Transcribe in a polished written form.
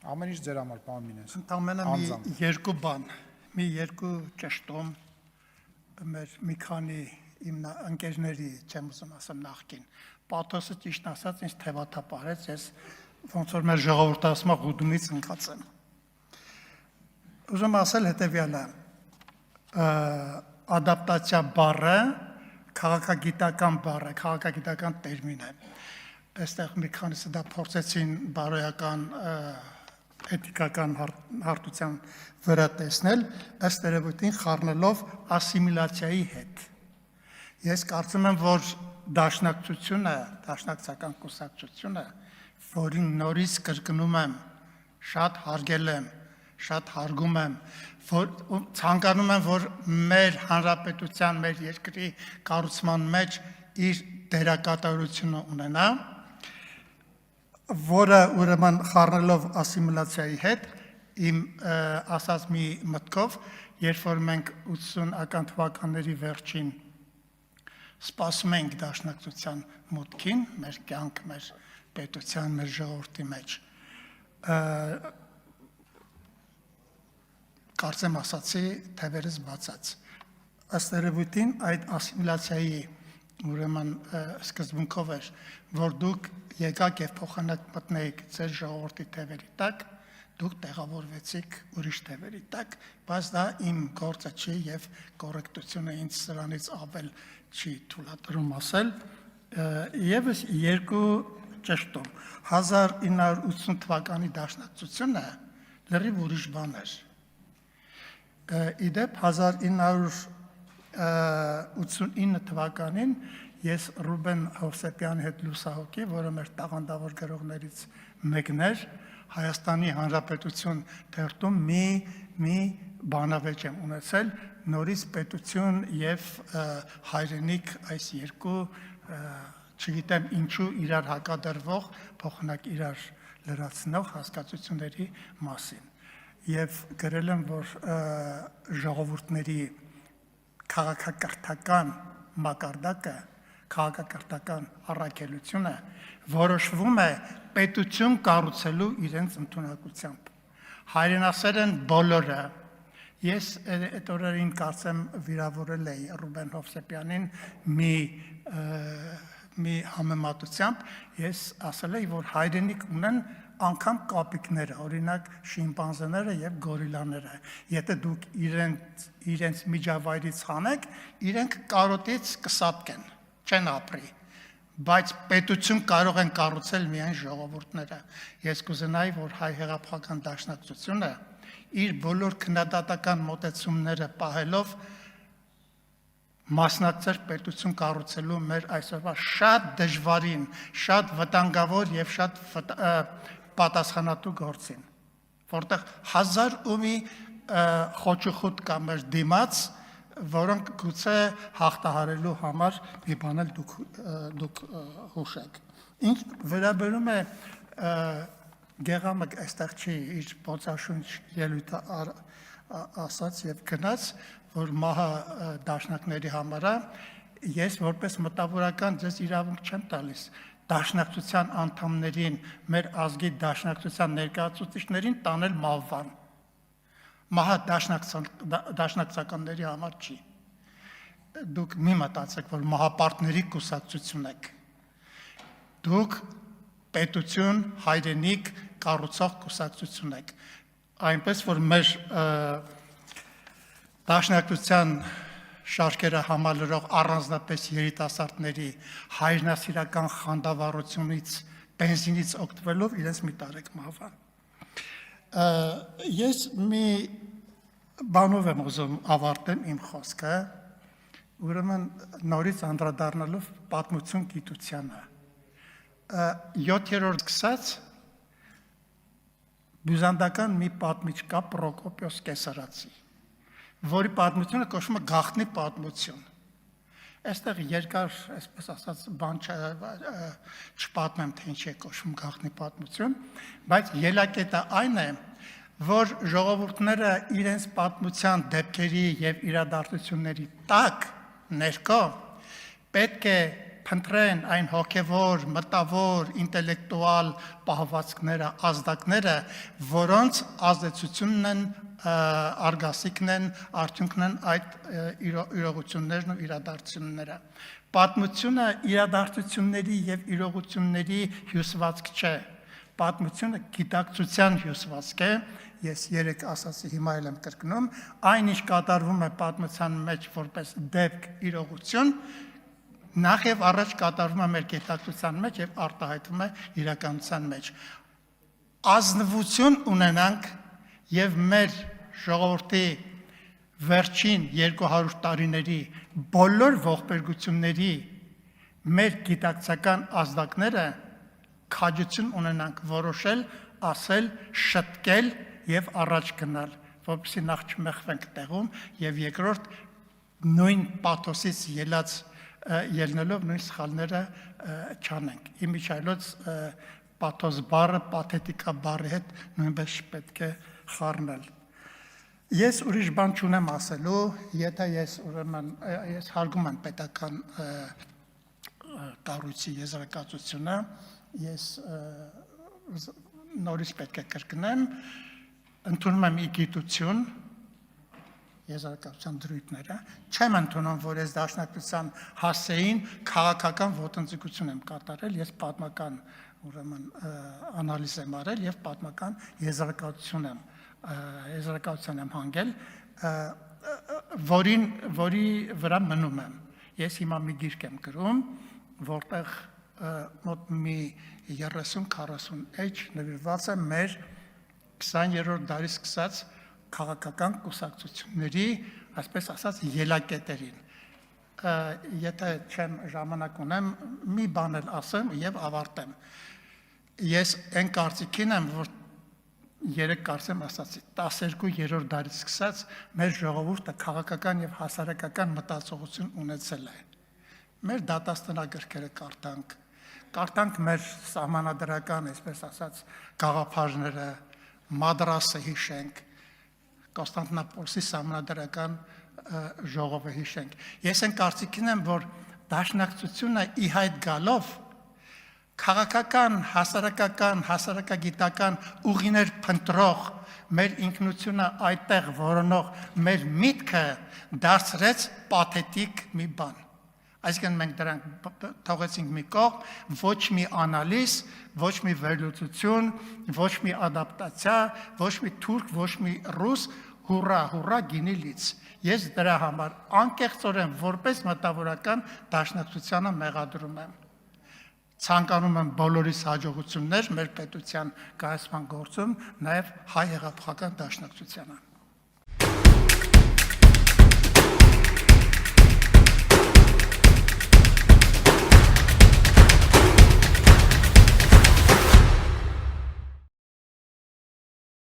Ամեն ինչ ձեր համար, պարոն Մինես։ Ընդամենը մի երկու բան, մի երկու ճշտում մեր մի քանի իմ ընկերների, չեմ ուզում ասեմ նախկին, պաթոսը ճիշտ ասած ինձ թևաթափարեց, ես ոնց որ մեր ժողովուրդը ասում է գուդումից ընկած եմ։ Ուզում ասել հետևյալը, ադապտացիա բառը քաղաքագիտական բառ է, քաղաքագիտական տերմին է։ Այստեղ մի քանիսը դա փորձեցին բարոյական էթիկական հարթության վրա տեսնել, ըստ երևույթին խառնելով ասիմիլացիայի հետ։ Ես կարծում եմ, որ դաշնակցությունը, դաշնակցական կուսակցությունը, որին նորից կրկնում եմ, շատ հարգել եմ, շատ հարգում եմ, որ ցանկանում եմ, որ մեր հանրապետության, մեր երկրի կառուցման մեջ իր դերակատարությունը ունենա, որը ուրեմն խառնելով ասիմիլացիայի հետ, իմ ասած մի մտքով, երբ որ մենք 80-ական թվականների վերջին սպասում ենք դաշնակցության մուտքին, մեր կյանք, մեր պետության, մեր ժողովրդի մեջ, կարծեմ ասացի թևերս բացած։ Ըստ երևույթին այդ ասիմիլացիայի ուրեմն սկզբունքով էր, որ դուք եկաք եւ փոխանակ մտնեիք ձեր ժողովրդի թևերի տակ, դուք տեղավորվեցիք ուրիշ թևերի տակ, բայց դա իմ գործը չի եւ կոռեկտությունը ինձ սրանից ավել չի թույլատրում ասել։ Եվս երկու ճշտում 1980 թվականի դաշնակցությունը լրիվ ուրիշ բան էր։ Իդեպ 1989 թվականին ես Ռուբեն Հովսեփյանի հետ լուսահոգի, որը մեր տաղանդավոր գրողներից մեկն էր, Հայաստանի Հանրապետություն թերթում մի բանավեճ եմ ունեցել, նորից պետություն եւ հայրենիք այս երկու, չգիտեմ ինչու իրար հակադրվող, փոխանակ իրար լրացնող հասկացությունների մասին։ Եվ գրել եմ, որ ժողովուրդների քաղաքակրթական մակարդակը, քաղաքակրթական առաքելությունը որոշվում է պետություն կառուցելու իրենց ընդունակությամբ։ Հայրենասեր են բոլորը։ Ես այդ օրերին կարծեմ վիրավորել էի Ռուբեն Հովսեփյանին մի համեմատությամբ, ես ասել էի, որ հայրենիք ունեն անգամ կապիկները, օրինակ շիմպանզեները եւ գորիլաները։ Եթե դուք իրենց միջավայրից հանեք, իրենք կարոտից կսատկեն, չեն ապրի։ Բայց պետություն կարող են կառուցել միայն ժողովուրդները։ Ես կուզենայի, որ հայ հեղափոխական դաշնակցությունը իր բոլոր քննադատական մոտեցումները պահելով մասնակցեր պետություն կառուցելու մեր այսօրվա շատ դժվարին, շատ վտանգավոր եւ շատ պատասխանատու գործին, որտեղ հազար ու մի խոչուխոտ կա մեր դիմաց, որոնք գուցե հաղթահարելու համար մի բան էլ դուք հուշեք։ Ինչ վերաբերում է Գեղամը այստեղ չի իր բոցաշունչ ելույթը ասաց եւ գնաց, որ մահը դաշնակների համար է, ես որպես մտավորական ձեզ իրավունք չեմ տալիս դաշնակցության անդամներին, մեր ազգի դաշնակցության ներկայացուցիչներին տանել մահվան։ Մահը դաշնակցականների համար չի։ Դուք մի մտածեք, որ մահապարտների կուսակցություն եք։ Դուք պետություն, հայրենիք կառուցող կուսակցություն եք։ Այնպես որ մեր դաշնակցության շարքերը համալրող առանձնապես երիտասարդների հայրենասիրական խանդավառությունից, բենզինից օգտվելով իրենց մի տարեք մահվան։ Ես մի բանով եմ ուզում ավարտեմ իմ խոսքը, ուրեմն նորից անդրադառնալով պատմություն գիտությանը։ 7-րդ սկսած բյուզանդական մի պատմիչ կա Պրոկոպիոս Կեսարացի, որի պատմությունը կոչվում է գաղտնի պատմություն։ Այստեղ երկար, այսպես ասած, բան չպատմեմ, թե ինչ է կոչվում գաղտնի պատմություն, բայց ելակետը այն է, որ ժողովուրդները իրենց պատմության դեպքերի եւ իրադարձությունների տակ ներկա պետք է փնտրեն այն հոգևոր, մտավոր, ինտելեկտուալ պահվածքները, ազդակները, որոնց ազդեցությունն են արգասիքն են, արդյունքն են այդ իրողություններն ու իրադարձությունները։ Պատմությունը իրադարձությունների եւ իրողությունների հյուսվածք չէ։ Պատմությունը գիտակցության հյուսվածք է, ես երեք ասացի, հիմա էլ եմ կրկնում, այն ինչ կատարվում է պատմության մեջ որպես դեպք իրողություն, նախ եւ առաջ կատարվում է մեր գիտակցության մեջ եւ արտահայտվում է իրականության մեջ։ Ազնվություն ունենանք եւ մեր ժողովրդի վերջին 200 տարիների բոլոր ողբերգությունների մեր գիտակցական ազդակները քաջություն ունենանք որոշել, ասել, շտկել եւ առաջ գնալ, որպեսզի նախ չմեղվենք տեղում եւ երկրորդ նույն պաթոսից ելնելով նույն սխալները չանենք։ Իմիջայլոց պաթոս բառը պաթետիկա բառի հետ նույնպես պետք է խառնել։ Ես ուրիշ բան չունեմ ասելու, եթե ես հարգում եմ պետական կառույցի եզրակացությունը, ես նորից պետք է կրկնեմ, ընդունում եմ ի գիտություն եզրակացության դրույթները, չեմ ընդունում, որ ես Դաշնակցության հասեին քաղաքական ոտնձգություն եմ կատարել, ես պատմական անալիզ եմ արել եւ պատմական եզրակացություն եմ հանգել, որի վրա մնում եմ։ Ես հիմա մի գիրք եմ գրում, որտեղ մոտ մի 30-40 էջ նվիրված է մեր 20-րդ դարի սկսած քաղաքական կուսակցությունների, այսպես ասած, ելակետերին։ Եթե չեմ ժամանակ ունեմ, մի բան էլ ասեմ եւ ավարտեմ։ Ես այն կարծիքին եմ, որ երեք կարծեմ ասացի, 12-րդ դարից սկսած մեր ժողովուրդը քաղաքական եւ հասարակական մտածողություն ունեցել է։ Մեր դատաստանագրքերը կարդանք մեր սահմանադրական, այսպես ասած, գաղափարները, Մադրասը հիշենք, Կոստանդնուպոլսի սահմանադրական ժողովը հիշենք։ Ես այն կարծիքին եմ, որ Դաշնակցությունը ի հայտ գալով քաղաքական, հասարակական, հասարակագիտական ուղիներ փնտրող մեր ինքնությունը այդտեղ որոնող մեր միտքը դարձրեց պաթետիկ մի բան։ Այսինքն մենք դրանք թողեցինք մի կողմ, ոչ մի անալիզ, ոչ մի վերլուծություն, ոչ մի ադապտացիա, ոչ մի թուրք, ոչ մի ռուս, հուրա գինի լից։ Ես դրա համար անկեղծորեն որպես մտավորական Դաշնակցությանը մեղադրում եմ։ Ցանկանում եմ բոլորիս հաջողություններ մեր պետության կայացման գործում, նաև հայ հեղափոխական Դաշնակցությանը։